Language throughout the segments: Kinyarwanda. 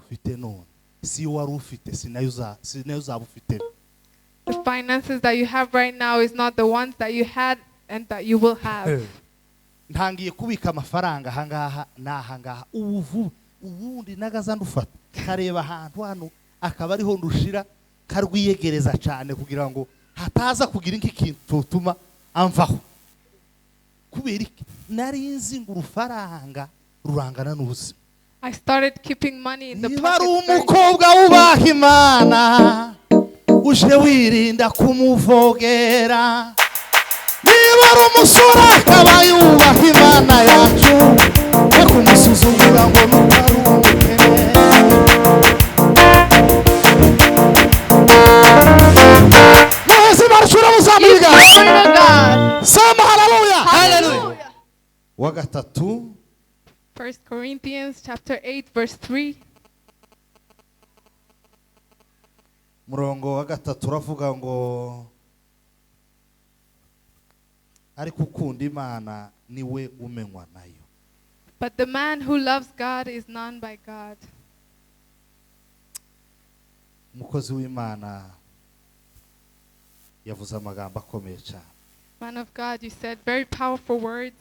ufite none si wari ufite sinayo uzaba ufite. The finances that you have right now is not the ones that you had and that you will have. Ntangiye kubika amafaranga hangaha nahangaha ubundi nagaza ndufata kareba ahantu hano akaba ariho ndushira karwiyegereza cyane kugira ngo hataza kugira ikintu tuma amvaho. Kubera iki nari nzi ngo urufaranga rurangana n'ubuzima. I started keeping money in the pocket. pocket. Umukobwa ubaha Imana uje wirinda kumuvogera. Niba ari umusore akaba yubaha Imana yacu we kumusuzugura ngo nutari umukene. Mwese barashura muzamuriga. Sema hallelujah. Hallelujah. Wa gatatu 1 Corinthians chapter 8 verse 3. Murongo wa gatatu uravuga ngo ariko ukunda Imana niwe umenywa nayo. But the man who loves God is known by God. Umukozi w'Imana yavuze amagambo akomeye cyane. Man of God, you said very powerful words.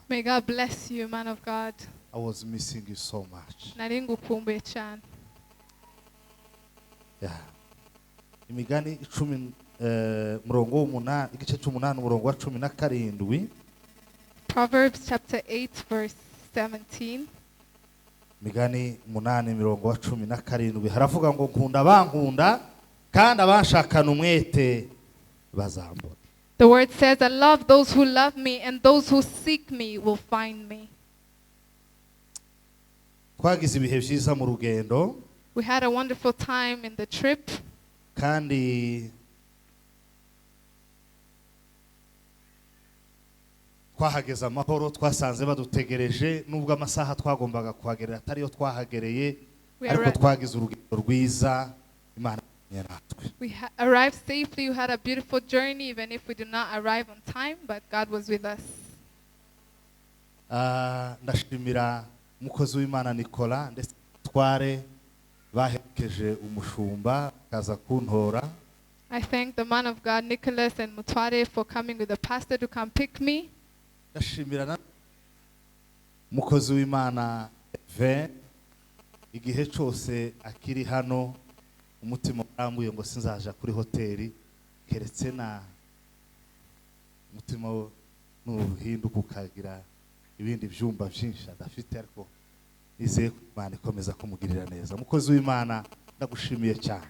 May God bless you, man of God. I was missing you so much. Nari ngukumbuye cyane. Yeah. Imigani 10 murongo w'umunani igice cy'umunani murongo wa 17. Proverbs chapter 8 verse 17. Migani 8 murongo wa 17 haravuga ngo nkunda bankunda kandi abashakana umwete bazambona. The word says, I love those who love me, and those who seek me will find me. Twagize ibihe byiza mu rugendo. We had a wonderful time in the trip. Kandi twahageze amahoro twasanze badutegereje nubwo amasaha twagombaga kuhagerera atari yo twahagereye ariko twagize urugendo rwiza Imana yaratwe. We arrived safely. We had a beautiful journey even if we did not arrive on time, but God was with us. Ndashimira umukozi w'Imana Nicola ndetse tware baherekeje umushumba kaza kuntora. I thank the man of God Nicholas and Mutware for coming with the pastor to come pick me. Ndashimira umukozi w'Imana Ve igihe cyose akiri hano umutima urambuye ngo sinzaja kuri hoteli keretse na umutima n'uhinduka ukagira ibindi byumba byinshi adafite ariko izeye Imana ikomeza kumugirira neza. Umukozi w'Imana ndagushimiye cyane.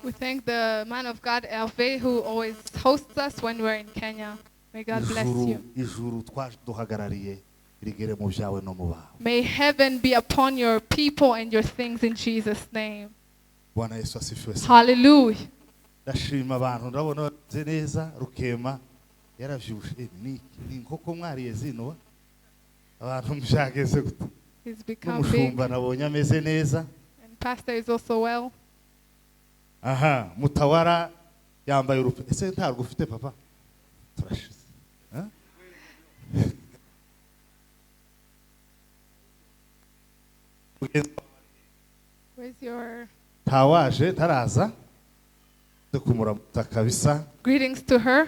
We thank the man of God Elve who always hosts us when we're in Kenya. May God bless you. Ijuru twaduhagarariye rigere mu byawe no mu bawe. May heaven be upon your people and your things in Jesus' name. Bwana Yesu asifiwe. Hallelujah. Ndashima abantu ndabona neza Rukema yaravyushe ni nkoko mwariye zino abantu mshageze gute. He's become big. Nabonye ameze neza. And pastor is also well. Aha, Mutawara yambaye urupe. Ese ntarwo ufite papa? Turashize. Where's your Tawaje taraza kumuramuta kabisa. Greetings to her.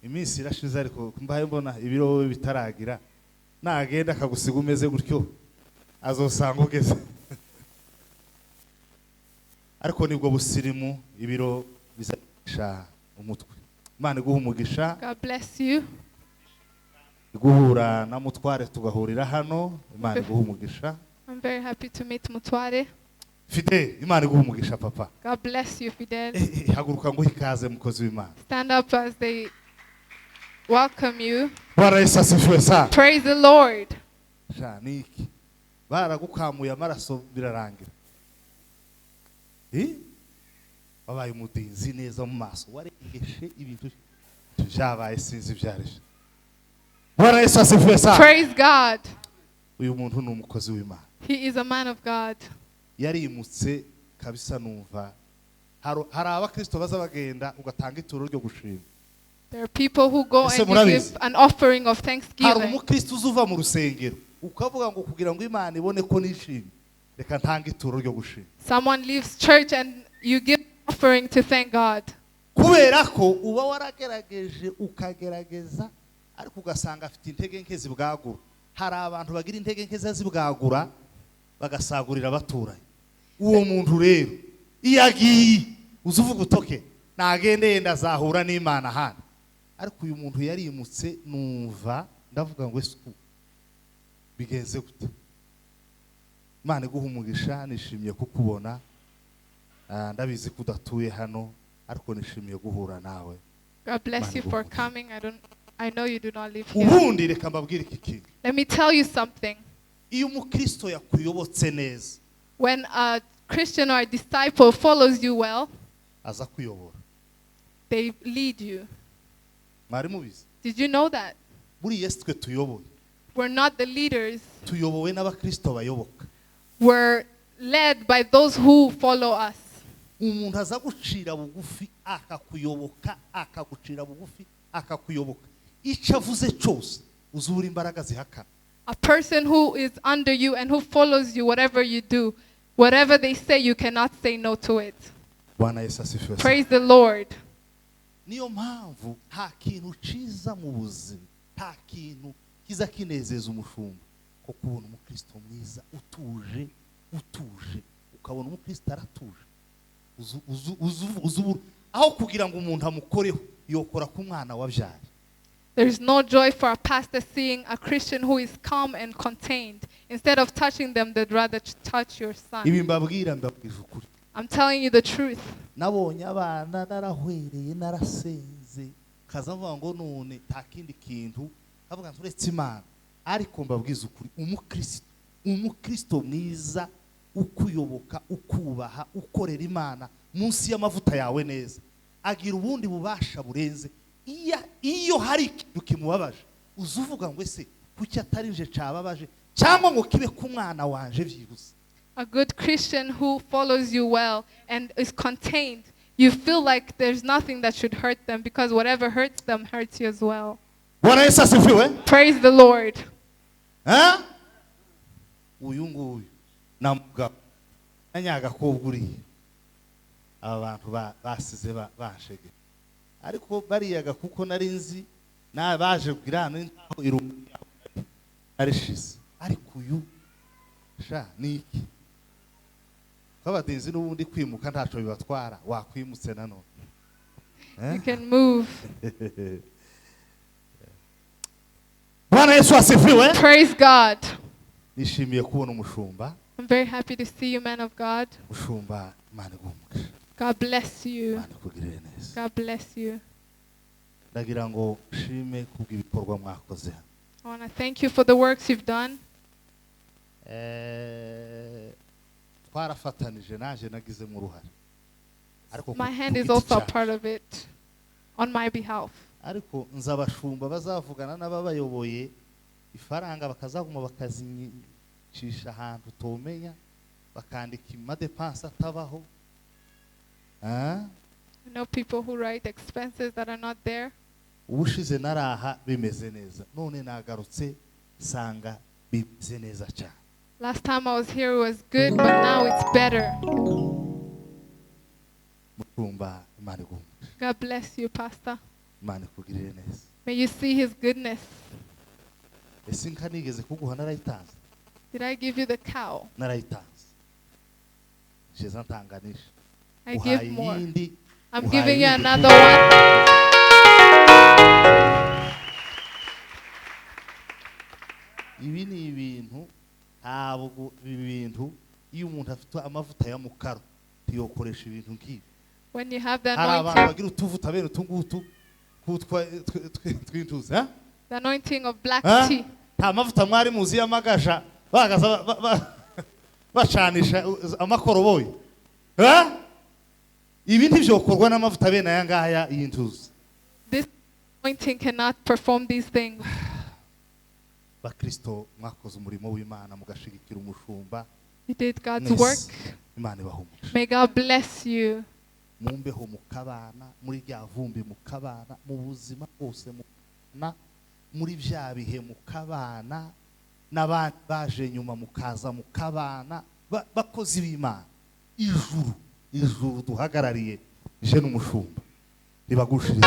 Iminsi irashize ariko mbaye mbona ibiro bitaragira nagenda akagusiga umeze gutyo azosanga ugeze. Ariko nibwo busirimu ibiro bizasha umutwe. Imana iguha umugisha. God bless you. Guhura na Mutware tugahurira hano. Imana iguha umugisha. I'm very happy to meet Mutware. Fide, Imana iguha umugisha papa. God bless you, Fidel. Haguruka ngo ikaze mukozi w'Imana. Stand up as they welcome you. Bwana Yesu asifiwe sana. Praise the Lord. Janiki. Baragukamuye amaraso birarangira. Babaye umudinzi neza mu maso waregeshe ibintu byabaye sinzi byareje. Bwana Yesu asifiwe sana. Praise God. Uyu muntu ni umukozi w'Imana. He is a man of God. Yarimutse kabisa numva hari abakristo baza bagenda ugatanga ituro ryo gushima There are people who go Ese and you murabizi? give an offering of Hari thanksgiving. umukristo uzuva mu rusengero ukavuga ngo kugira ngo Imana ibone ko nishimye reka ntanga ituro ryo gushima. Someone leaves church and you give offering to thank God. Kubera ko uba waragerageje ukagerageza ariko ugasanga afite intege nke zibwagura. Hari abantu bagira intege nke zibwagura bagasagurira abaturanye. Uwo muntu rero iyo agiye uzuvuga utoke nagende yenda azahura n'Imana hano. Ariko uyu muntu yarimutse numva ndavuga ngo ese bigenze gute? Imana iguha umugisha, nishimiye kukubona. Ndabizi kudatuye hano ariko nishimiye guhura nawe. God bless you for coming. I know you do not live here. Ubundi reka mbabwire iki kintu. Let me tell you something. Iyo umukristo yakuyobotse neza, When a Christian or a disciple follows you well, aza kuyobora. they lead you. Mwari mubizi? Did you know that? Buri Yesu twe tuyoboye. We're not the leaders. Tuyobowe n'abakristo bayoboka. We're led by those who follow us. Umuntu aza gucira bugufi akakuyoboka, akagucira bugufi akakuyoboka. Icyo avuze cyose uzura imbaraga zihaka. A person who is under you and who follows you, whatever you do, whatever they say, you cannot say no to it. Bwana Yesu asifiwe. Praise the Lord. Niyo mpamvu nta kintu ciza mu buzima, nta kintu kiza kinezeza umushumba ko kubona umukristo mwiza utuje, ukabona umukristo aratuje. Aho kugira ngo umuntu amukoreho yokora ku mwana wabyaye. There is no joy for a pastor seeing a Christian who is calm and contained. Instead of touching them, they'd rather touch your son. Ibi mbabwira mbabwije ukuri. I'm telling you the truth. Nabonye abana narahwereye narasenze kaza mvuga ngo none nta kindi kintu kavuga nturetse Imana ariko mbabwiza ukuri umukristo mwiza ukuyoboka ukubaha ukorera Imana munsi y'amavuta yawe neza agira ubundi bubasha burenze iyo hari ikintu kimubabaje uzuvuga ngo ese kuki atari nje cababaje cyangwa ngo kibe ku mwana wanje byibuse. A good Christian who follows you well and is contained, you feel like there's nothing that should hurt them because whatever hurts them hurts you as well. Bwana Yesu asifiwe. Praise the Lord. Uyu nguyu namuga anyagakobwa uriye abantu basize bashege ariko bariyaga kuko nari nzi nabaje kugira hano ntaho irumuri arishize ariko uyu sha niki kabadenzi n'ubundi kwimuka ntaco bibatwara wakwimutse nanone. You can move. Bwana Yesu asifiwe. Praise God. Nishimiye kubona umushumba. I'm very happy to see you, man of God. Umushumba Imana igumuke. God bless you. Imana ikugirire neza. God bless you. Ndagira ngo shime kubw'ibikorwa mwakoze. I want to thank you for the works you've done. Twarafatanije naje nagize mu ruhare. My hand is also a part of it on my behalf. Ariko nzabashumba bazavugana n'ababayoboye ifaranga bakazaguma bakazincisha ahantu tomenya bakandika amadepanse atabaho. I know people who write expenses that are not there. Ubushize naraha bimeze neza none nagarutse sanga bimeze neza cyane. Last time I was here it was good, but now it's better. Mushumba Imana igumuke. God bless you, Pastor. Imana ikugirire neza. May you see his goodness. Ese inka nigeze kuguha narayitanze. Did I give you the cow? Narayitanze. Jeza ntanganisha. I give more. Uhayindi. I'm giving you another one. Ibi ni ibintu ntabwo ibintu iyo umuntu afite amavuta ya mukaro tiyokoresha ibintu nk'ibi. When you have the Hari abantu anointing, bagira utuvuta bene utungutu twintuze the anointing of black tea. nta mavuta mwari muzi y'amagaja bagaza bacanisha amakoroboyi. Ibi ntibyokorwa n'amavuta bene aya ngaya y'intuze. This anointing cannot perform these things. Bakristo mwakoze umurimo w'Imana mugashigikira umushumba. You did God's work. Imana ibahumure. May God bless you. mumbeho mukabana, muri rya vumbi mukabana, mu buzima bwose mukabana, muri bya bihe mukabana, n'abandi baje nyuma mukaza mukabana, bakozi b'Imana. Ijuru duhagarariye je n'umushumba ribagushiriza.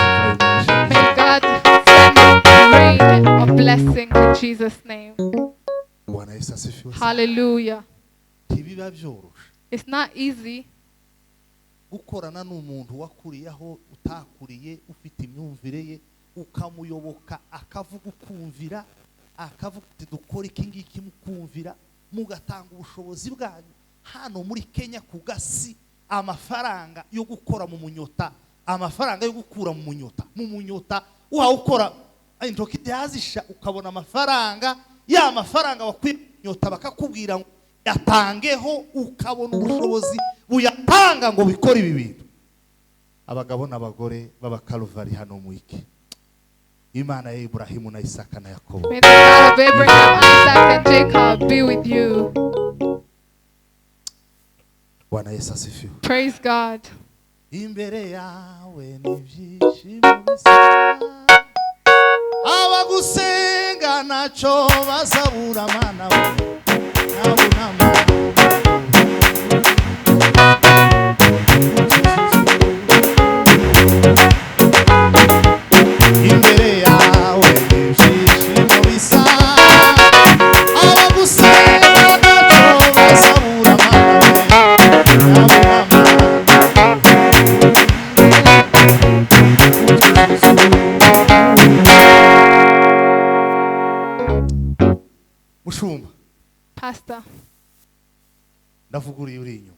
May God send rain of blessing in Jesus' name. Hallelujah. Ntibiba byoroshe. It's not easy gukorana n'umuntu wakuriyeho utakuriye, ufite imyumvire ye, ukamuyoboka akavuga ukumvira, akavuga ati dukora iki ngiki mukumvira, mugatanga ubushobozi bwanyu. Hano muri Kenya ku gasi amafaranga yo gukora mu munyota, amafaranga yo gukura mu munyota ukora intoki yazisha ukabona amafaranga, ya mafaranga wakwinyota bakakubwira ngo yatangeho, ukabona ubushobozi buyatanga ngo bikore ibi bintu. Abagabo n'abagore b'abakaluvari hano mu iki, Imana ya Ibrahimu na Isaka na Yakobo. May the God of Abraham, Isaac and Jacob be with you. Bwana Yesu asifiwe. Praise God. Imbere yawe n'ibyishimo bisa, abagusenga naco bazabura mana nabunama. Imbere yawe n'ibyishimo bisa, abagusenga naco bazabura mana Mushumba. Pastor. Ndavuguriye uri inyuma.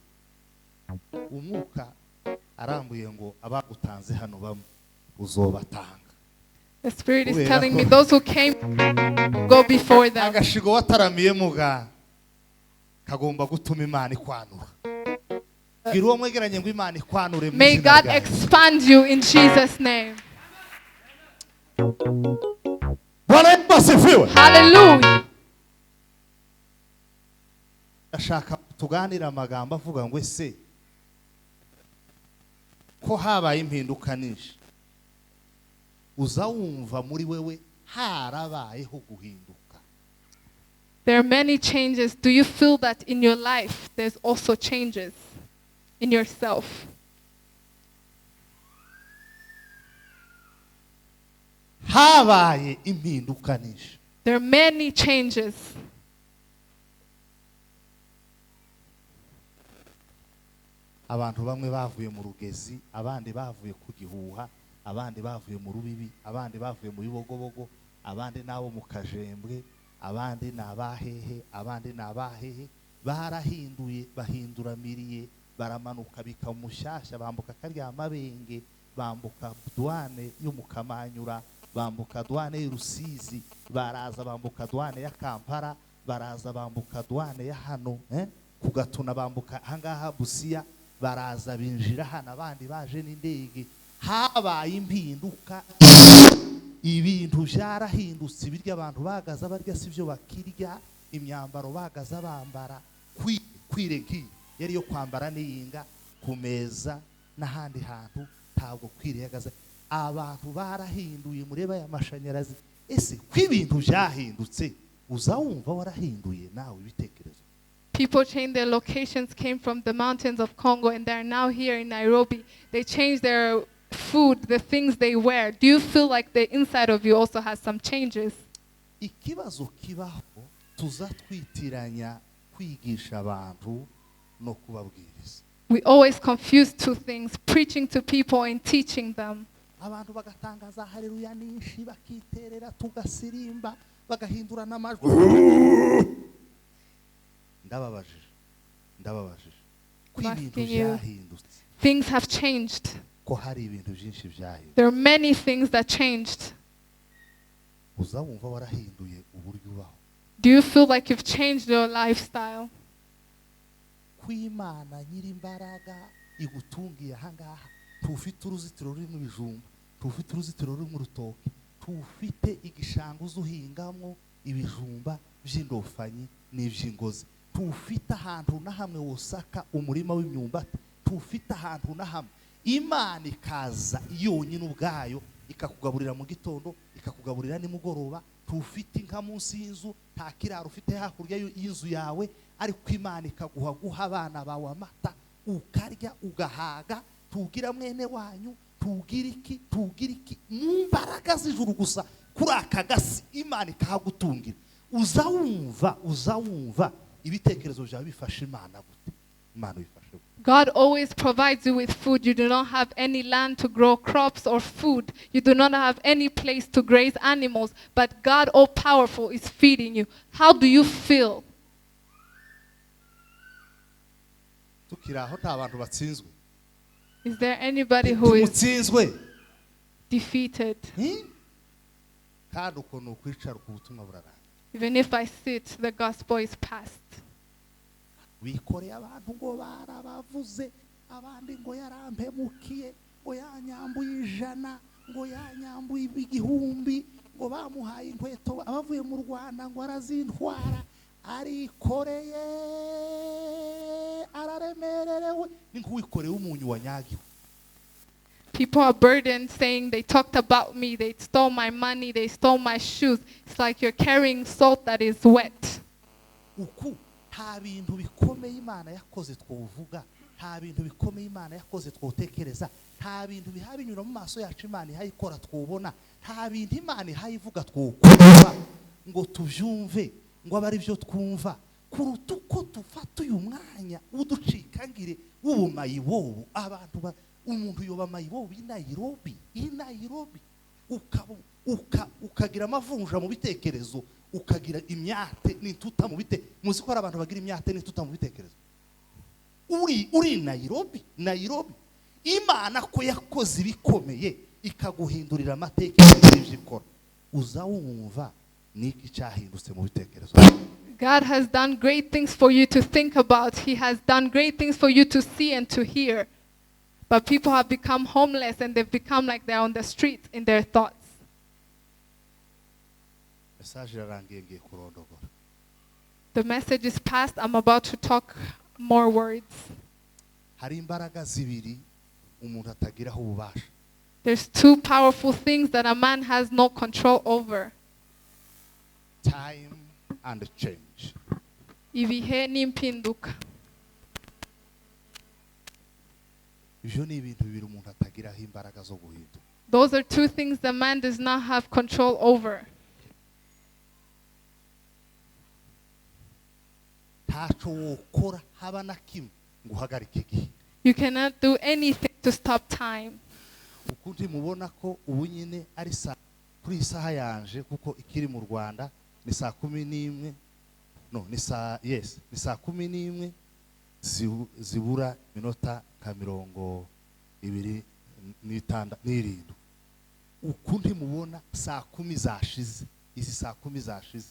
Umwuka arambuye ngo abagutanze hano bamwe uzobatanga. The Spirit is telling me those who came go before them. Agashigo wataramiye muga kagomba gutuma Imana ikwanura. Gira uwo mwegeranye ngo Imana ikwanure. May God expand you in Jesus' name. Hallelujah. Ashaka tuganira amagambo avuga ngo ese ko habaye impinduka nyinshi, uzawumva muri wewe harabayeho guhinduka. There are many changes. Do you feel that in your life there's also changes in yourself? Habaye impinduka nyinshi. There are many changes. Abantu bamwe bavuye mu rugezi, abandi bavuye ku gihuha, abandi bavuye mu rubibi, abandi bavuye mu bibogobogo, abandi nabo mu kajembwe, abandi nabahehe, abandi nabahehe, barahinduye, bahinduramiriye, baramanuka bika mushyashya, bambuka karya mabenge, bambuka douane yo mu Kamanyura, bambuka douane y'Urusizi, baraza bambuka douane ya Kampala, baraza bambuka douane ya hano ku Gatuna, bambuka hangaha Busia, baraza binjira hano, abandi baje n'indege. Habaye impinduka, ibintu byarahindutse, ibiryo abantu bagaza barya sivyo bakirya, imyambaro bagaza bambara, kwiregi yari yo kwambara n'iyinga ku meza n'ahandi hantu ntabwo kwiriyagaza. Abantu barahinduye, mureba ya mashanyarazi. Ese kw'ibintu byahindutse uzawumva warahinduye nawe ibitekerezo. People changed their locations, came from the mountains of Congo, and they're now here in Nairobi. They changed their food, the things they wear. Do you feel like the inside of you also has some changes? Ikibazo kibaho tuza twitiranya kwigisha abantu no kubabwiriza. We always confuse two things, preaching to people and teaching them. Abantu bagatangaza haleluya nishi, bakiterera tugasirimba, bagahindura n'amajwi. Ndababajije kw'ibintu byahindutse. Things have changed. Ko hari ibintu byinshi byahindutse. There are many things that changed. Uzawumva warahinduye uburyo ubaho. Do you feel like you've changed your lifestyle? Kw'Imana nyirimbaraga igutungiye ahangaha, tufite uruzitiro rurimo ibijumba, tufite uruzitiro rurimo urutoke, tufite igishanga uzuhingamo ibijumba by'indofanyi n'iby'ingozi, tufite ahantu na hamwe wosaka umurima w'imyumbati, tufite ahantu na hamwe. Imana ikaza yonyine ubwayo ikakugaburira mu gitondo ikakugaburira nimugoroba, tufite inka munsi y'inzu, nta kiraro ufite hakurya y'inzu yawe, ariko Imana ikaguha abana bawe amata ukarya ugahaga, tugira mwene wanyu tugira iki mu mbaraga z'ijuru gusa kuri aka gasi Imana ikahagutungira. Uzawumva ibitekerezo byawe bifasha Imana gute? Imana bifashe gute? God always provides you with food. You do not have any land to grow crops or food. You do not have any place to graze animals. But God, all powerful, is feeding you. How do you feel? Tukiraho nta bantu batsinzwe. Is there anybody who is mutsinzwe defeated? Kandi ukuntu ukwicara ku butumwa buraranga. Even if I sit, the gospel is past. Wikoreye abantu ngo barabavuze, abandi ngo yarampemukiye, ngo yanyambuye 100, ngo yanyambuye 1000, ngo bamuhaye inkweto abavuye mu Rwanda ngo arazintwara, arikoreye araremererewe, ni nk'uwikoreye umunyu wanyagiwe. People are burdened saying they talked about me, they stole my money, they stole my shoes. It's like you're carrying salt that is wet. Uku nta bintu bikomeye Imana yakoze twovuga, nta bintu bikomeye Imana yakoze twotekereza, nta bintu bihabinyura mu maso yacu Imana ihayikora twobona, nta bintu Imana ihayivuga twokora ngo tuvyumve ngo abari byo twumva, kuruta uko tufata uyu mwanya uducikangire w'ubumayibobo. Abantu umuntu yoba mayibobo i Nairobi ukagira amavunja mu bitekerezo, ukagira imyate n'intuta mu bite. Muzi ko hari abantu bagira imyate n'intuta mu bitekerezo. Uri Nairobi. Imana ko yakoze ibikomeye ikaguhindurira amateka y'ibyo ikora, uzawumva niki cyahindutse mu bitekerezo. God has done great things for you to think about. He has done great things for you to see and to hear. But people have become homeless and they've become like they're on the streets in their thoughts. The message is past. I'm about to talk more words. There's 2 powerful things that a man has no control over. Time and change. Ibihe n'impinduka. Those are 2 things the man does not have control over. You cannot do anything to stop time. Ukundi mubona ko ubunyine ari kuri isaha yanje kuko ikiri mu Rwanda ni 11, no ni saa 11 zibura minota ka 27. Ukundi mubona saa 10 zashize, izi saa 10 zashize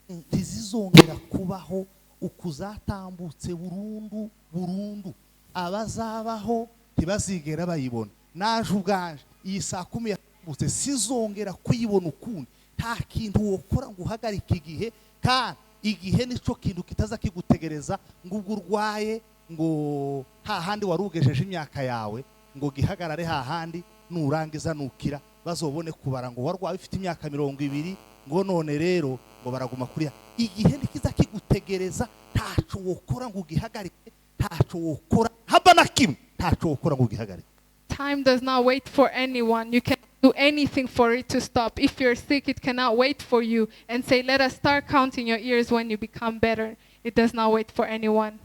ntizizongera kubaho, ukuzatambutse burundu abazabaho ntibazigera bayibona. Naje ubwanje iyi saa 10 yatambutse sizongera kuyibona ukundi. Nta kintu wokora ngo uhagarike igihe, kandi igihe nico kintu kitaza kigutegereza ngo urwaye ngo hahandi warugejeje imyaka yawe ngo gihagarare hahandi nurangiza nukira bazobone kubara ngo warwaye ufite imyaka 20 ngo none rero ngo baraguma kuriya. Igihe nikiza kigutegereza, ntaco wokora ngo gihagarike, ntaco wokora haba na kimwe, ntaco wokora ngo gihagarike. Time does not wait for anyone. You cannot do anything for it to stop. If you're sick, it cannot wait for you and say, let us start counting your years when you become better. It does not wait for anyone.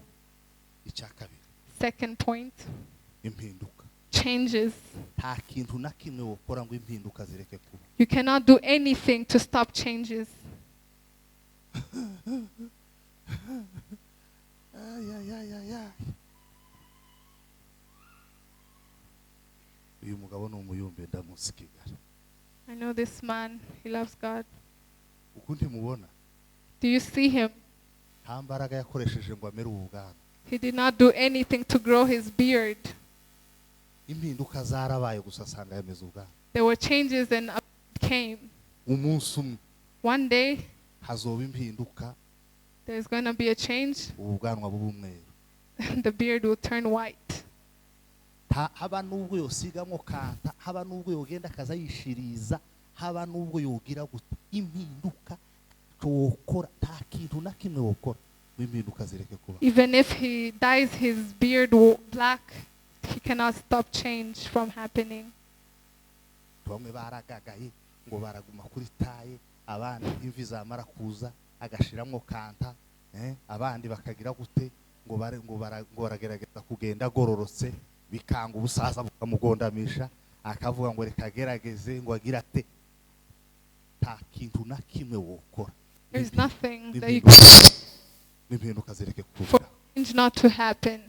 Second point. Changes. You cannot do anything to stop changes. I know this man, he loves God. Do you see him? He did not do anything to grow his beard. There were changes and came. One day, there's going to be a change. The beard will turn white. haba nubwo yosigamo kanta, haba nubwo yogenda akaza yishiriza, haba nubwo yogira guta impinduka wokora, nta kintu na kimwe wokora impinduka zireke kuba. Even if he dyes his beard black, he cannot stop change from happening. Bamwe baragagaye ngo baraguma kuri taye, abandi imvi zamara kuza agashiramo kanta, abandi bakagira gute ngo baragerageza kugenda gororotse, bikanga ubusaza bukamugondamisha, akavuga ngo reka gerageze ngo agira ate, nta kintu na kimwe wokora. There's nothing that you can do for change not to happen.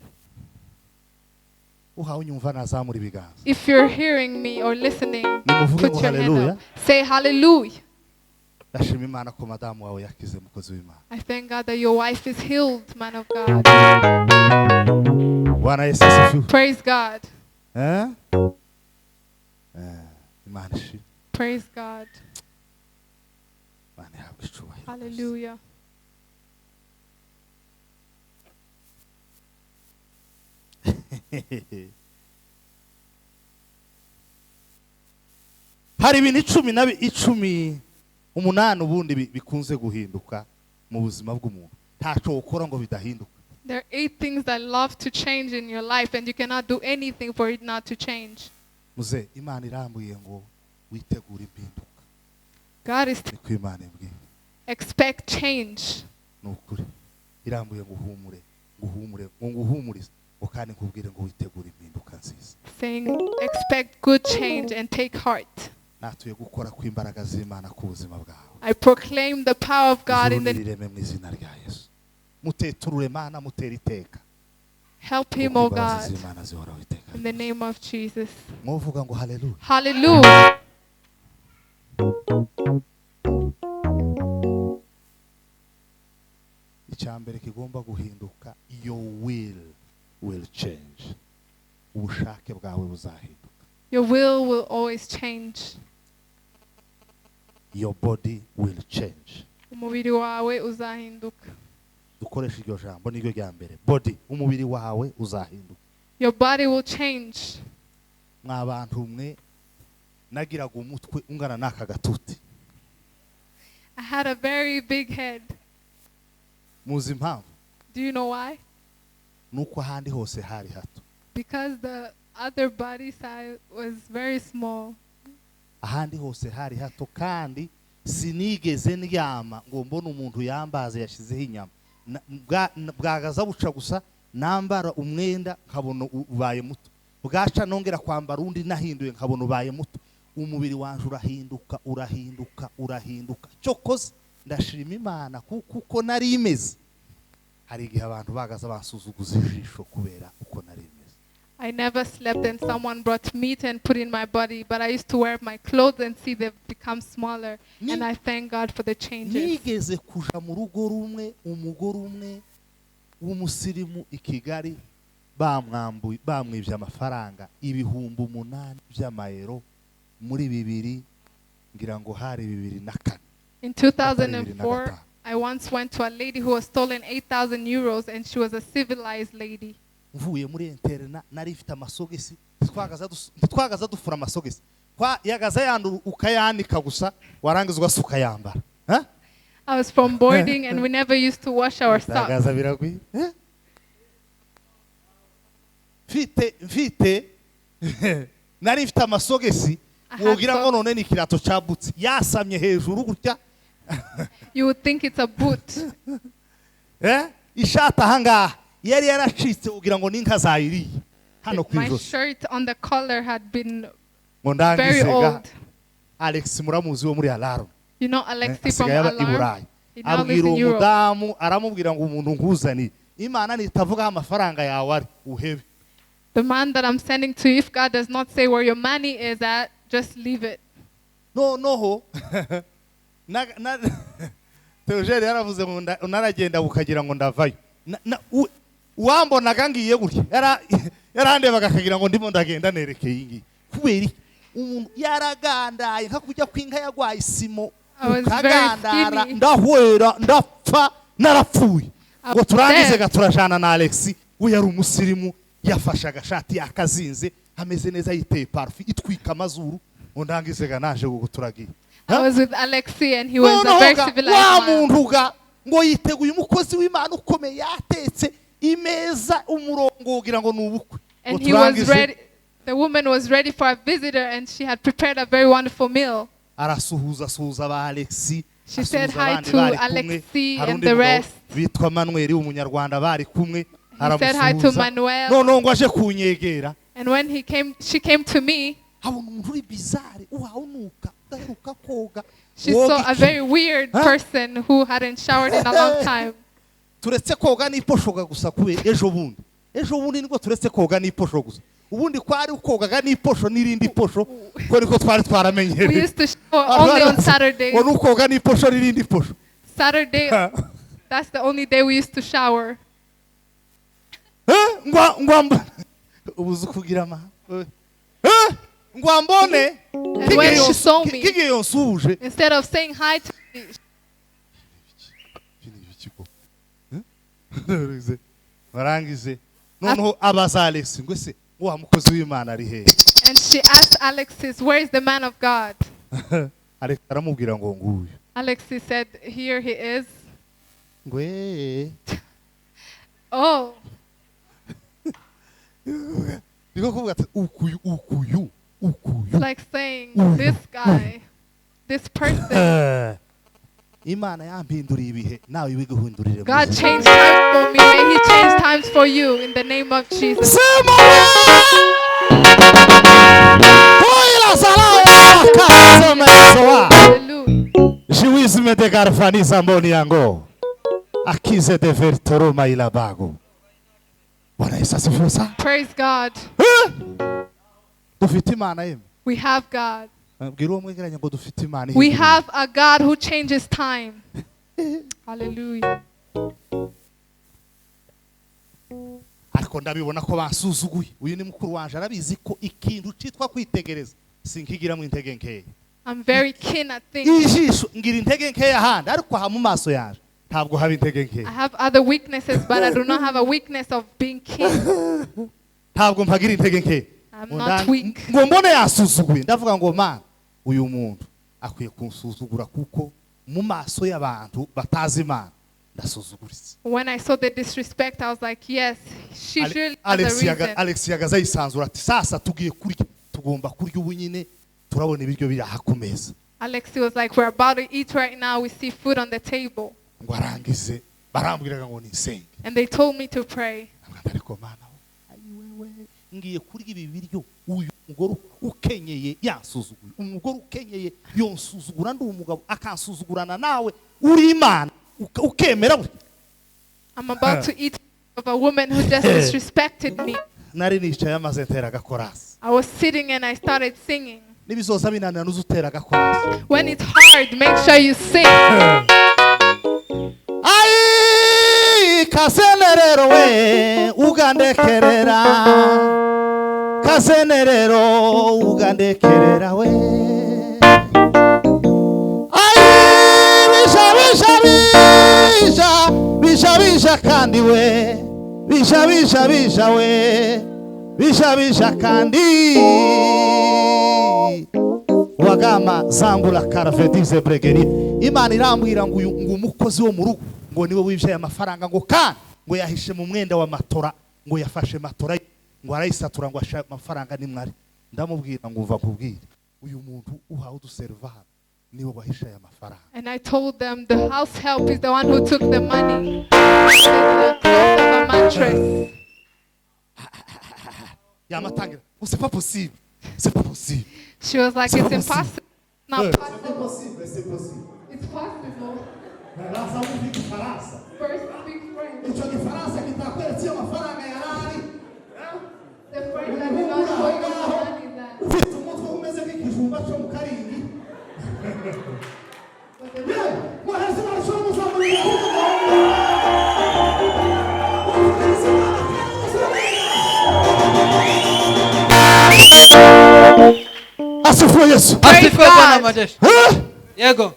If you're hearing me or listening, put your hand up. Say hallelujah. I thank God that your wife is healed, man of God. Praise God. Praise God. Hallelujah. Hari ibintu 18 ubundi bikunze guhinduka mu buzima bw'umuntu, ntaco ukora ngo bidahinduka. There are 8 things that love to change in your life and you cannot do anything for it not to change. Muze Imana irambuye ngo witegura impinduka. God is expect change. Nukuri irambuye ngo nguhumurize ukane kubwire ngo witegura impinduka nziza. Saying expect good change and take heart. Natuye gukora kw'imbaraga z'Imana ku buzima bwawe. I proclaim the power of God in the muteturure Mana mutera iteka. Help him, O God, in the name of Jesus. Mwovuga ngo hallelujah. Hallelujah. Icyambere kigomba guhinduka, your will change. Ubushake bwawe buzahinduka. Your will always change. Your body will change. Umubiri wawe uzahinduka. Dukoresha iryo jambo niryo rya mbere. Body, umubiri wawe uzahinduka. Your body will change. Mwabantu mwe nagiraga umutwe ungana naka gatuti. I had a very big head. Muzi impamvu? Do you know why? Nuko handi hose hari hato. Because the other body side was very small. Ahandi hose hari hato kandi sinigeze ndyama ngo mbone umuntu yambaze yashizeho inyama. Bwagaza buca gusa nambara umwenda nkabona ubaye muto. Bwaca nongera kwambara undi nahinduye nkabona ubaye muto. Umubiri wanje urahinduka. Cyokoze ndashima Imana kuko nari imeze. Hari igihe abantu bagaza bansuzuguza ijisho kubera uko nari imeze. I never slept and someone brought meat and put in my body, but I used to wear my clothes and see they've become smaller. And I thank God for the changes. Nigeze kuja mu rugo rumwe, umugore umwe w'umusirimu i Kigali bamwibye amafaranga 8,000 by'amayero muri 2 ngira ngo hari 2004. In 2004, I once went to a lady who was stolen 8,000 euros and she was a civilized lady. Mvuye muri interna nari ifite amasogesi twagaza dufura amasogesi kwa yagaza yandu ukayanika gusa warangiza ugasuka yambara. I was from boarding and we never used to wash our socks. Yagaza biragwi. Mfite nari ifite amasogesi wogira ngo none ni kirato cyabutse yasamye hejuru gutya. You would think it's a boot. Ishata hanga yari yaracitse ugira ngo ninka zayiri hano My kwijosi. shirt on the collar had been Very very old. Alex muramuzi wo muri Alarm. You know Alexi from Alarm? Abwira umudamu aramubwira ngo umuntu nkuzani Imana nitavuga amafaranga yawe ari uhebe. The man that I'm sending to you, if God does not say where your money is at, just leave it. No. Teogere yaravuze ngo naragenda ukagira ngo ndavayo. Wambona gangiye gutya yarandebaga akagira ngo ndimo ndagenda nerekeye ingi. Kubera umuntu yaragandaye nka kujya kwinka yagwaye isimo ukagandara ndahwera ndapfa narapfuye ngo turangize gaturajana na Alex we yari umusirimu yafashe agashati yakazinze ameze neza yiteye parfum itwika amazuru undangizega naje guturagiye. I was with Alexi and he was a very civilized wa man. muntu ga ngo yiteguye umukozi w'Imana ukomeye yatetse imeza umurongo ugira ngo nubukwe. And he was ready. The woman was ready for a visitor and she had prepared a very wonderful meal. Arasuhuza ba Alexi. She said hi to Alexi and the rest. Bitwa Manuel umunyarwanda bari kumwe. He said hi to Manuel. No ngo aje kunyegera. And when she came to me. She saw a very weird person who hadn't showered in a long time. Turetse koga n'iposhoga gusa kube ejo bundi niko turetse koga n'iposho gusa. Ubundi kwari ukogaga n'iposho n'irindi posho ko niko twari twaramenyere. We used to shower only on Saturdays. Ono koga n'iposho n'irindi posho. Saturday, that's the only day we used to shower. Ngwamba ubuzu kugira ma. Ngwambone. And when she saw me, Igisirimba instead of saying hi to me, barangize noneho abaza Alex ngo se wa mukozi w'Imana ari he. And she asked Alexis, where is the man of God? Alex aramubwira ngo nguyu. Alexis said, here he is. Ngwe. Oh. Niko kuvuga ati ukuyu. It's like saying, this guy, this person. Imana yampinduriye ibihe nawe ibiguhindurire. God changed times for me. May He change times for you in the name of Jesus. Hallelujah. Jiwisme de garfani zamboni yango. Akize de vertoroma ilabago. Bwana Yesu asifiwe sana. Praise God. Dufite Imana yemwe. We have God. We have a God who changes time. Hallelujah. Ariko ndabibona ko bansuzuguye. Uyu ni mukuru wanje arabizi ko ikintu citwa kwitegereza sinkigira mu intege nkeya. I'm very keen at things. Ijisho ngira intege nkeya handi ariko ha mu maso yanje ntabwo haba intege nkeya. I have other weaknesses but I do not have a weakness of being keen. Ntabwo mpagira intege nkeya. I'm not weak. Ngo mbone yasuzuguye ndavuga ngo man uyu muntu akwiye kunsuzugura kuko mu maso y'abantu batazi Imana ndasuzuguritse. When I saw the disrespect I was like yes she surely has a reason. Alex yagaza yisanzura ati sasa tugiye kurya tugomba kurya ubunyine turabona ibiryo biraha ku meza. Alex was like we're about to eat right now, we see food on the table. Ngo arangize barambwiraga ngo nisenge. And they told me to pray. Ariko mana ayiwewe ngiye kurya ibi biryo uyu mugore ukenyeye yansuzuguye umugore ukenyeye yonsuzugura ndi umugabo akansuzugurana nawe uri Imana ukemera. I'm about to eat of a woman who just disrespected me. Nari nicaye amaze ntera gakorasi. I was sitting and I started singing. Nibizoza binanira nuzutera gakorasi. When it's hard, make sure you sing. Ai kasenerero we ugandekerera. Kasenerero ugandekerera we. Ai bisha kandi we. Bisha we. Bisha kandi. Wagama zangula karafetize bregeri. Imana irambwira ngo uyu umukozi wo mu rugo ngo niwe wivye amafaranga ngo kandi ngo yahishe mu mwenda wa matora ngo yafashe matora ngo arayisatura ngo asha amafaranga nimwari. Ndamubwira ngo uva kubwira uyu muntu uhawe uduserva niwe wahishe aya mafaranga. And I told them the house help is the one who took the money. The cloth of a mattress. Yamatangira. C'est pas possible. C'est pas possible. She was like, it's impossible. Not possible. C'est possible, c'est possible. It's possible. Faransa. First speak French. Ico gifaransa kitakwetse amafaranga yarari. The French that did not show you the money that. Ufite umutwe umeze nk'ikijumba cyo mu karindi. Muheze barashobora kuzamura. Asifiwe Yesu. Asifiwe Bwana majeshi. Yego.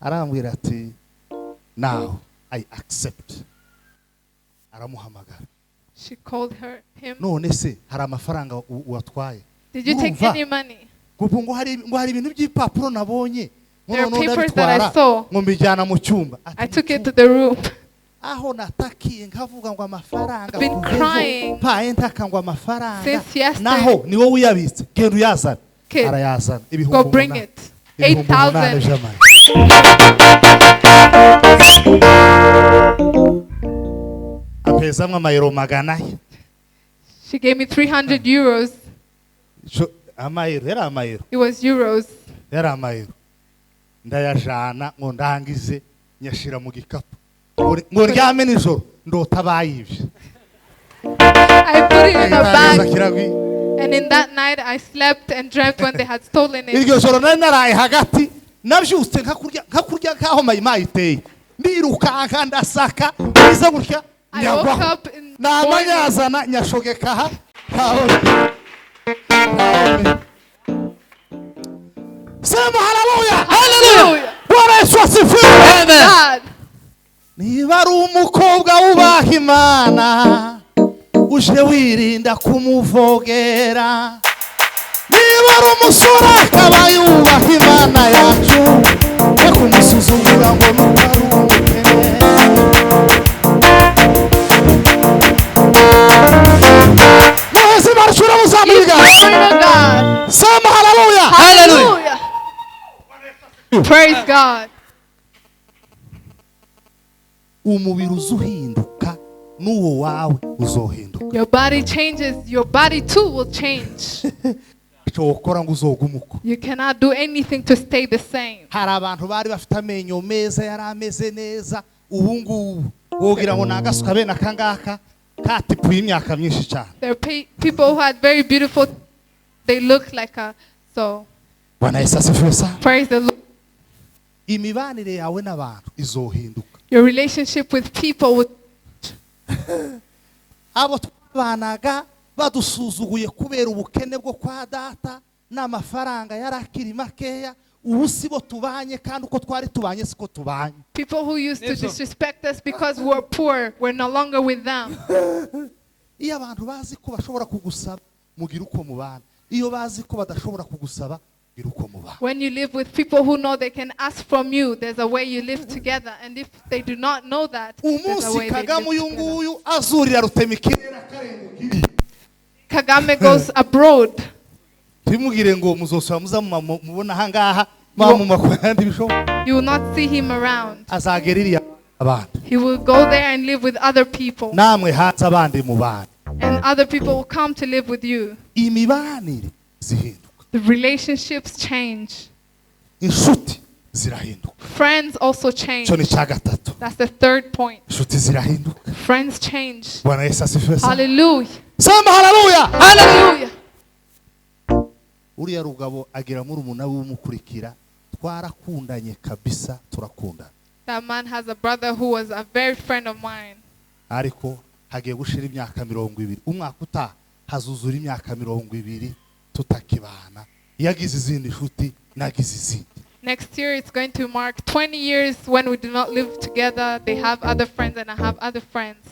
Arambwira ati now I accept. Aramuhamagara. She called him. none se hari amafaranga watwaye? Did you take any money? Kuko ngo hari ibintu by'ipapuro nabonye. There are papers that I saw. Ngo mbijyana mu cyumba. I took it to the room. Aho natakiye nkavuga ngo amafaranga. Been crying. Paye ntaka ngo amafaranga. Since yesterday. Naho ni wowe uyabitse. Genda uyazana. Arayazana. Go bring it. 8,000. Apezamwe amayero magana. She gave me 300 euros. Amayero, era amayero. It was euros. Era amayero. Ndayajana ngo ndangize nyashira mu gikapu. Ngo ryame nijoro ndota bayivye. I put it in a bag. And in that night I slept and dreamt when they had stolen it. Iryo joro naraye hagati navyutse nkakurya nkaho mayima iteye. Ndiruka ndasaka biza gutya. I woke up in the morning. Nyashogeka Sema hallelujah. Hallelujah. Bwana Yesu asifiwe. Amen. Niba ari umukobwa wubaha Imana uje wirinda kumuvogera. Niba ari umusore akaba yubaha Imana yacu we kumusuzugura ngo nukaruke. Sema hallelujah. Hallelujah. Praise God. Umubiri uzuhinduka nuwo wawe uzohinduka. Your body changes, your body too will change. You cannot do anything to stay the same. Hari abantu bari bafite amenyo meza yarameze neza ubu ngubu wogira ngo nagasuka bene akangaka katipuye imyaka myinshi cyane. There are people who had very beautiful, they look like a, so Bwana Yesu asifiwe sana. Praise the Lord. Imibanire yawe n'abantu izohinduka. Your relationship with people will abo twabanaga badusuzuguye kubera ubukene bwo kwa data n'amafaranga yarakiri makeya ubu sibo tubanye kandi uko twari tubanye siko tubanye. People who used to disrespect us because we were poor, we're no longer with them. Iyo abantu bazi ko bashobora kugusaba mugira uko mubana. Iyo bazi ko badashobora kugusaba gira uko mubana. When you live with people who know they can ask from you, there's a way you live together, and if they do not know that, there's a way they live together. Azurira rutemikirera karengukiri. Kagame goes abroad. Timugire ngo muzosaba mubona hangaha makwandi bisho. You will not see him around. Azagerira abantu. He will go there and live with other people. Namwe hatsa abandi mubana. And other people will come to live with you. Imibanire zihinduka. The relationships change. Inshuti zirahinduka. Friends also change. Cyo ni cya gatatu. That's the third point. Inshuti zirahinduka. Friends change. Bwana Yesu asifiwe sana. Hallelujah. Sema hallelujah. Hallelujah. Uriya rugabo agira muri umuna w'umukurikira twarakundanye kabisa turakundana. That man has a brother who was a very friend of mine. Ariko hagiye gushira imyaka 20 umwaka utaha hazuzura imyaka 20 tutakibana yagize izindi nshuti nagize izindi. Next year it's going to mark 20 years when we do not live together. They have other friends and I have other friends.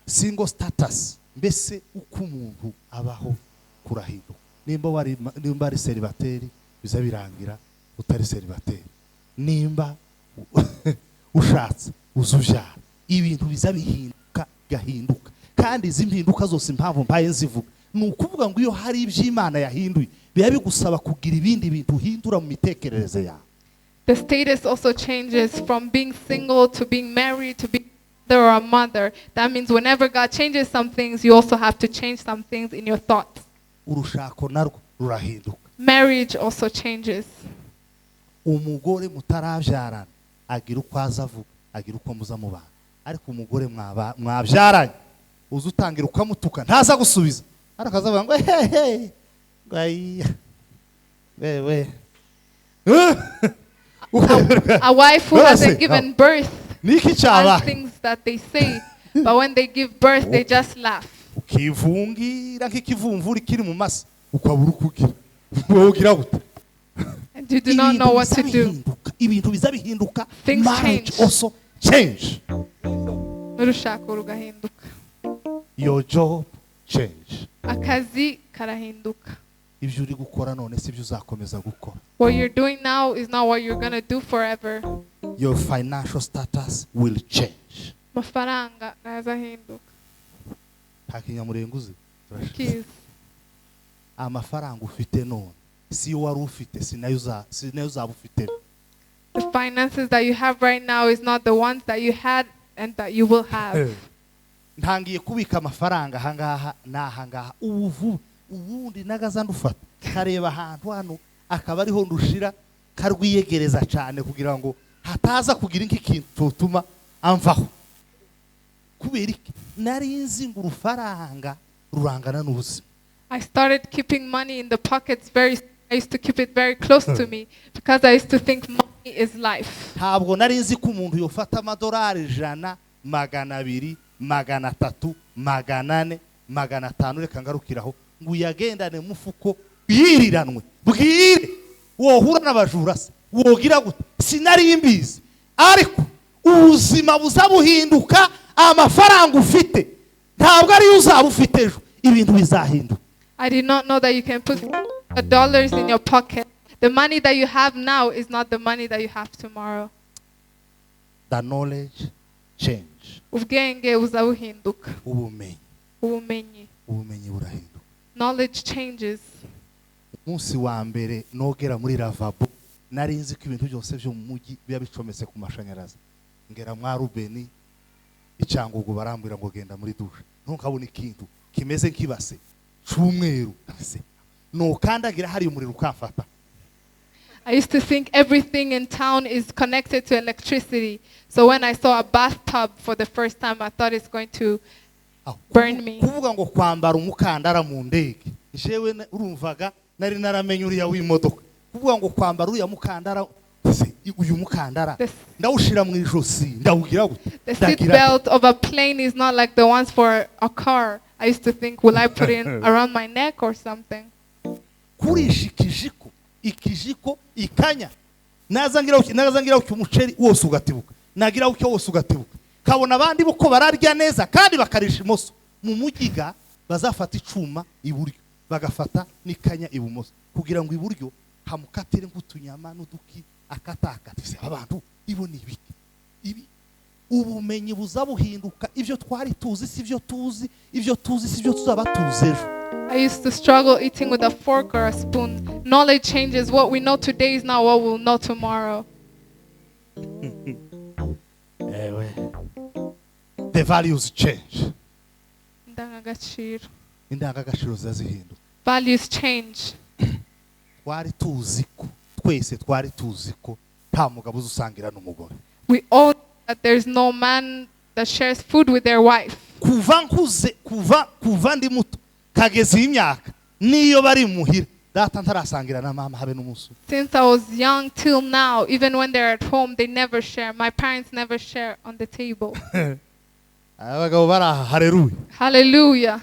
Single status mbese uko umuntu abaho kurahinduka. Nimba ari celibateri biza birangira utari celibateri. Nimba ushatse uzubyara ibintu biza bihinduka gahinduka kandi izimpinduka zose impamvu mpaye nzivuga nukuvuga ngo iyo hari iby'Imana yahinduye biya bigusaba kugira ibindi bintu uhindura mu mitekerereze yawe. The status also changes from being single to being married to being or a mother. That means whenever God changes some things, you also have to change some things in your thoughts. Urushako narwo rurahinduka. Marriage also changes. Umugore mutarabyarana agira uko azavuga agira uko muza mubana ariko umugore mwabyaranye uzutangira ukamutuka ntaza gusubiza arakazavuga ngo hey gaya wewe. A wife who hasn't given birth has things that they say, but when they give birth, they just laugh. Ukivungira nk'ikivumvuri kiri mu masa ukabura ukugira wogira gute. And you do not know what to do. Ibintu biza bihinduka. Things Marriage change. also change. Urushako rugahinduka. Your job change. Akazi karahinduka. Ibyo uri gukora none si byo uzakomeza gukora. What you're doing now is not what you're going to do forever. Your financial status will change. Mafaranga nazahinduka. Nta kinyamurenguzi. Kiss. Amafaranga ufite none si yo wari ufite si nayo uzaba ufite. The finances that you have right now is not the ones that you had and that you will have. Ntangiye kubika amafaranga ahangaha n'ahangaha ubundi nagaza ndufata kareba ahantu hano akaba ariho ndushira karwiyegereza cyane kugira ngo hataza kugira nk'ikintu cyotuma amvaho. Kubera iki nari nzi ngo urufaranga rurangana n'ubuzima. I started keeping money in the pockets I used to keep it very close to me because I used to think money is life. Ntabwo nari nzi ko umuntu yofata amadolari 100, 200, 300, 400, 500 reka ngarukiraho ngo uyagendane mufuko yiriranwe bwire wohura n'abajura se wogira gute sinari mbizi ariko ubuzima buzabuhinduka amafaranga ufite ntabwo ari uzaba ufite ejo ibintu bizahinduka. I did not know that you can put $1 in your pocket. The money that you have now is not the money that you have tomorrow. The knowledge change. Ubwenge buzabuhinduka. Ubumenyi burahinduka. Knowledge changes. Umunsi wa mbere nogera muri lavabo nari nzi ko ibintu byose byo mu mujyi biba bicometse ku mashanyarazi. Ngera mwa Rubeni icyangugu barambwira ngo genda muri dushe. Ntukabona ikintu kimeze nk'ibase cy'umweru. No kandagira hari umuriro ukamfata. I used to think everything in town is connected to electricity. So when I saw a bathtub for the first time, I thought it's going to burn me. Kuvuga ngo kwambara umukandara mu ndege. Jewe urumvaga nari naramenye uriya w'imodoka. Kuvuga ngo kwambara uriya mukandara uyu mukandara ndawushira mu ijosi ndawugira gute. The seat belt of a plane is not like the ones for a car. I used to think, will I put it around my neck or something? Kurisha ikijiko ikanya nazangira umuceri wose ugatibuka nagira uko wose ugatibuka kabona abandi buko bararya neza kandi bakarisha imoso mu mugiga bazafata icuma iburyo bagafata nikanya ibumoso kugira ngo iburyo hamukatire nk'utunyama n'uduki akatakatise abantu ibo ni ibi ubumenyi buzabuhinduka ivyo twari tuzi sivyo tuzi ivyo tuzi sivyo tuzaba tuzejo. I used to struggle eating with a fork or a spoon. Knowledge changes. What we know today is not what we'll know tomorrow. The values change. Indangagaciro zazihinduka. Values change. Twese twari tuzi ko nta mugabo usangira n'umugore. We all know that there's no man that shares food with their wife. Kuva ndi muto kageze imyaka niyo bari muhira data ntarasangira na mama habe n'umusu. Since I was young till now, even when they're at home, they never share. My parents never share on the table. Abagabo bara haleluya. Hallelujah.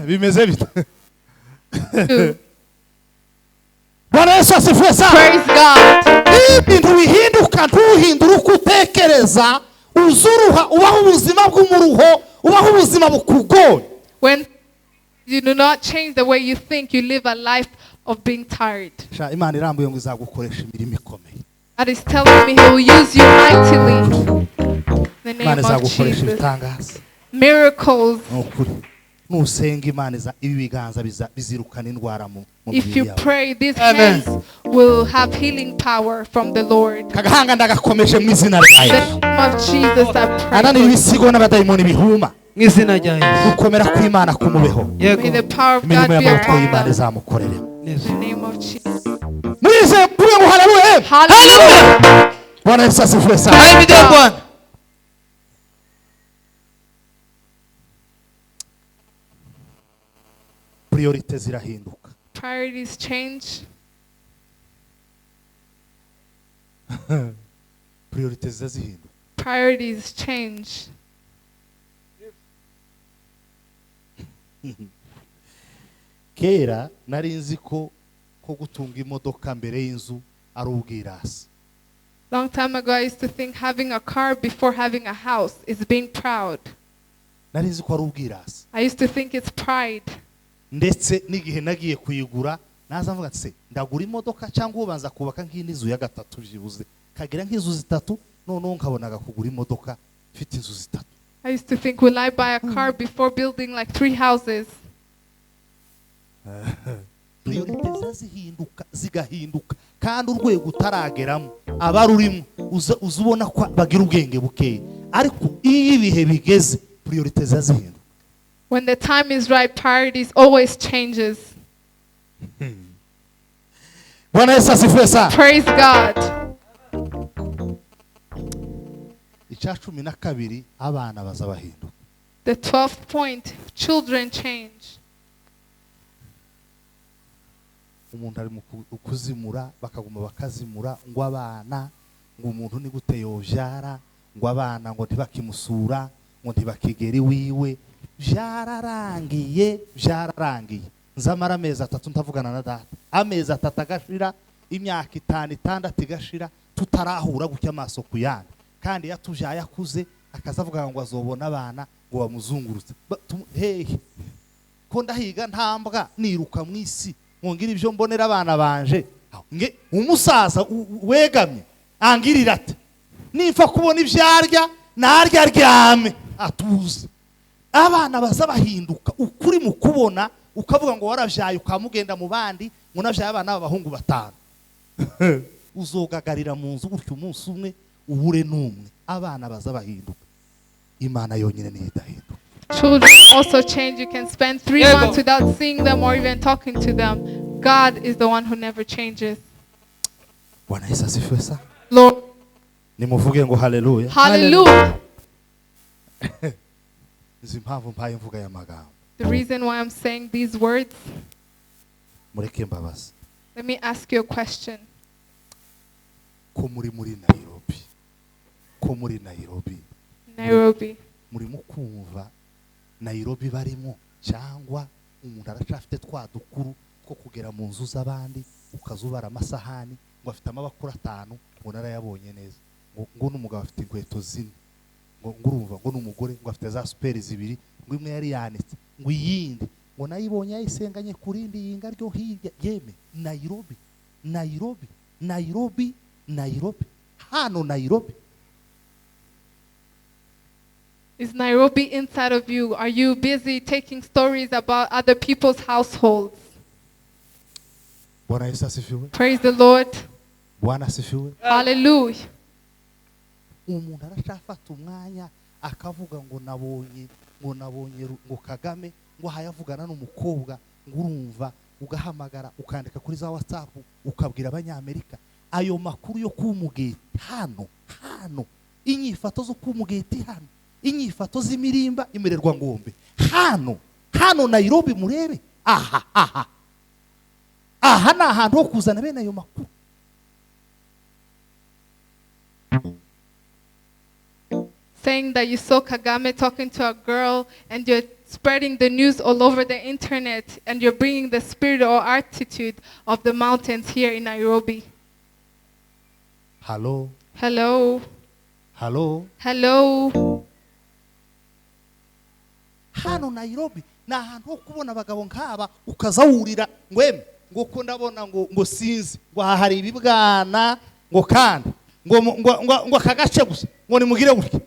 Bimeze bite? Praise God. Ibintu bihinduka ntuhindura uko utekereza uzuruha ubaho ubuzima bw'umuruho ubaho ubuzima bukugoye. When you do not change the way you think, you live a life of being tired. Imana irambuye ngo izagukoresha imirimo ikomeye. God is telling me He will use you mightily. In the name of Jesus. Miracles. Nusenga Imana ibi biganza bizirukana indwara mu If you pray, these hands will have healing power from the Lord. Kagahanga ndagakomeje mu izina rya Yesu. In the name of Jesus I pray. Anani ibisigo n'abadayimoni bihuma. Mu izina rya Yesu. Gukomera kw'Imana kumubeho. May the power of God be upon Imana izamukorere. In the name of Jesus. Muize mpuye ngo haleluya. Hallelujah. Bwana Yesu asifiwe sana. Hallelujah Bwana. Priorities zirahinduka. Priorities change. Priorities zazihinduka. Priorities change. Kera nari nzi ko gutunga imodoka mbere y'inzu ari ubwirasi. Long time ago I used to think having a car before having a house is being proud. nari nzi ko ari ubwirasi. I used to think it's pride. Ndetse n'igihe nagiye kuyigura naza mvuga ati ndagura imodoka cyangwa ubanza kubaka nk'inzu ya gatatu byibuze kagira nk'inzu zitatu noneho nkabonaga kugura imodoka ifite inzu zitatu. I used to think, will I buy a car before building like 3 houses? Priorite zihinduka zigahinduka kandi urwego utarageramo abarurimo uzubona ko bagira ubwenge bukeye ariko iyo ibihe bigeze priorite zihinduka. When the time is right, priorities always changes. Bwana Yesu asifiwe sana. Praise God. Icya 12 abana bazabahinduka. The 12th point, children change. Umuntu ari mu kuzimura bakaguma bakazimura ngo abana ngo umuntu ni gute yovyara ngo abana ngo ntibakimusura ngo ntibakigeri wiwe byararangiye nzamara amezi 3 ntavugana na data amezi 3 agashira imyaka 5-6 igashira tutarahura gutya amaso kuyandi kandi yatujaye akuze akazavuga ngo azobona abana ngo bamuzungurutse hey ko ndahiga ntambwa niruka mu isi ngira ibyo mbonera abana banje nge umusaza wegamye angirira ati nifa kubona ibyarya narya ryame atuze. Abana bazabahinduka ukuri mu kubona ukavuga ngo waravyaye ukamugenda mu bandi ngo navyaye abana b'abahungu 5 uzogagarira mu nzu gutyo umunsi umwe ubure numwe. Abana bazabahinduka Imana yonyine ni idahinduka. Children also change. You can spend 3 months without seeing them or even talking to them. God is the one who never changes. Bwana Yesu asifiwe sana. Lord, nimuvuge ngo haleluya. Hallelujah. Zimpamvu mpaye mvuga ya magambo. The reason why I'm saying these words, mureke mbabazi. Let me ask you a question. Ko muri Nairobi muri mukumva Nairobi barimo cyangwa umuntu aracafite twadukuru ko kugera mu nzu z'abandi ukazubara amasahani ngo afite amabakuru 5 ngo narayabonye neza ngo n'umugabo afite inkweto 4 ngo ngurumva ngo n'umugore ngo afite za superi 2 ngo imwe yari yanitse ngo yindi ngo nayibonye ayisenganye kurindi yinga ryo hirya yeme Nairobi hano Nairobi. Is Nairobi inside of you? Are you busy taking stories about other people's households? Bwana Yesu asifiwe. Praise the Lord. Bwana asifiwe. Hallelujah. Umuntu arashafata umwanya akavuga ngo nabonye ngo Kagame ngo hayavugana n'umukobwa ngo urumva ugahamagara ukandika kuri za WhatsApp ukabwira abanyamerika ayo makuru yo kumugeti hano inyifato zo kumugeti hano inyifato z'imirimba imererwa ngombe hano Nairobi murebe aha na ahantu ho kuzana bene ayo makuru. Saying that you saw Kagame talking to a girl and you're spreading the news all over the internet and you're bringing the spirit or attitude of the mountains here in Nairobi. Hello. Hano Nairobi na ahantu ho kubona abagabo nk'aba ukazawurira ngweme ngo ko ndabona ngo sinzi ngo hari ibibwana ngo kandi ngo akagace gusa ngo nimugire gutya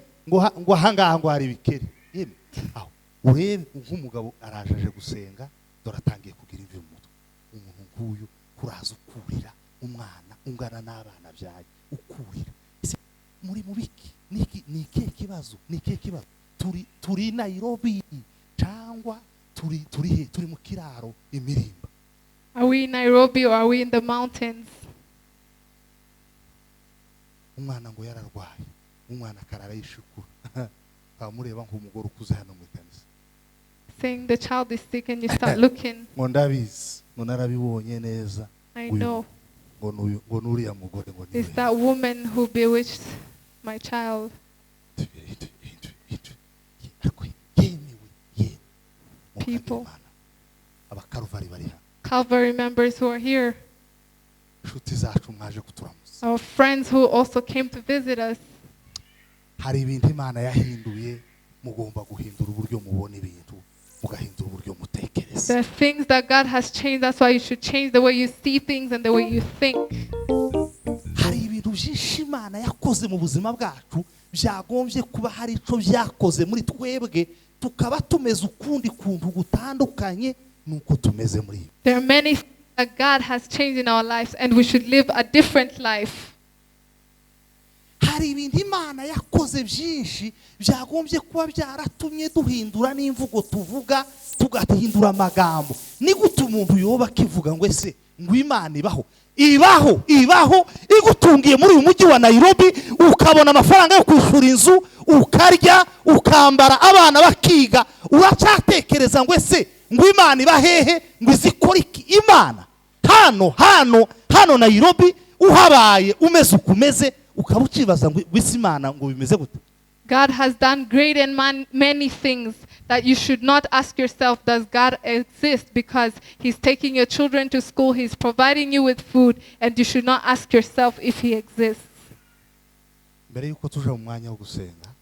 ngo hangaha ngo hari bikere yeme aho urebe nk'umugabo arajaje gusenga doratangiye kugira imvi mu mutwe umuntu nguyu kuraza ukurira umwana ungana n'abana byaye ukurira muri mubiki niki kibazo turi Nairobi cyangwa turi mu kiraro imirimba. Are we in Nairobi or are we in the mountains? Umwana ngo yararwaye umwana karara yishukura amureba nk'umugore ukuze hano mu kanisa. Saying the child is sick and you start looking. Ngo ndabizi ngo narabibonye neza. I know. Ngo nuriya mugore ngo is that woman who bewitched my child. People. Calvary members who are here. Our friends who also came to visit us. mugomba guhindura uburyo mubona ibintu mugahindura uburyo mutekereza. There are things that God has changed. That's why you should change the way you see things and the way you think. Hari ibintu byinshi Imana yakoze mu buzima bwacu byagombye kuba hari ico byakoze muri twebwe tukaba tumeze ukundi kuntu gutandukanye nuko tumeze muri. There are many things that God has changed in our lives and we should live a different life. Hari ibintu Imana yakoze byinshi byagombye kuba byaratumye duhindura n'imvugo tuvuga tugahindura amagambo. Ni gute umuntu yoba kivuga ngo ese ngo Imana ibaho igutungiye muri uyu mujyi wa Nairobi ukabona amafaranga yo kwishura inzu ukarya ukambara abana bakiga uracyatekereza ngo ese ngo Imana ibahehe ngo izikora iki? Imana hano Nairobi uhabaye umeze ukumeze ukaba ukibaza ngo isi Imana ngo bimeze gute? God has done great and many things that you should not ask yourself, does God exist? Because He's taking your children to school, He's providing you with food, and you should not ask yourself if He exists.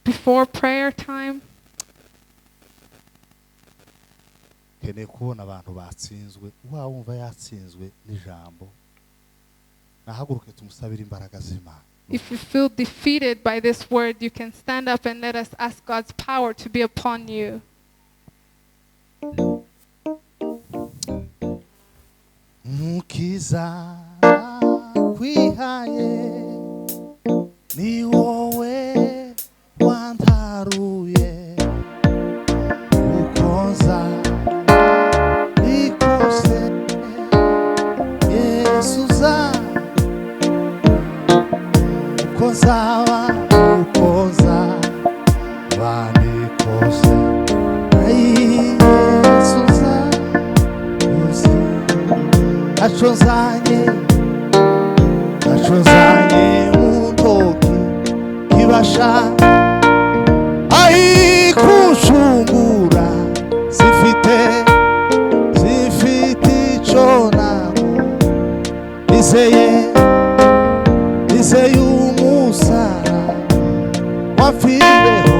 Before prayer time, keneye kubona abantu batsinzwe wumva yatsinzwe n'ijambo nahaguruke tumusabire imbaraga z'Imana. if you feel defeated by this word, you can stand up and let us ask God's power to be upon you. Mukiza kwihaye ni wowe wantaruye ukoza ikose Yesuza ukoza bandikose Yesuza achozanye muntoki kibasha kushungura zifite chona niseye umusara wafireho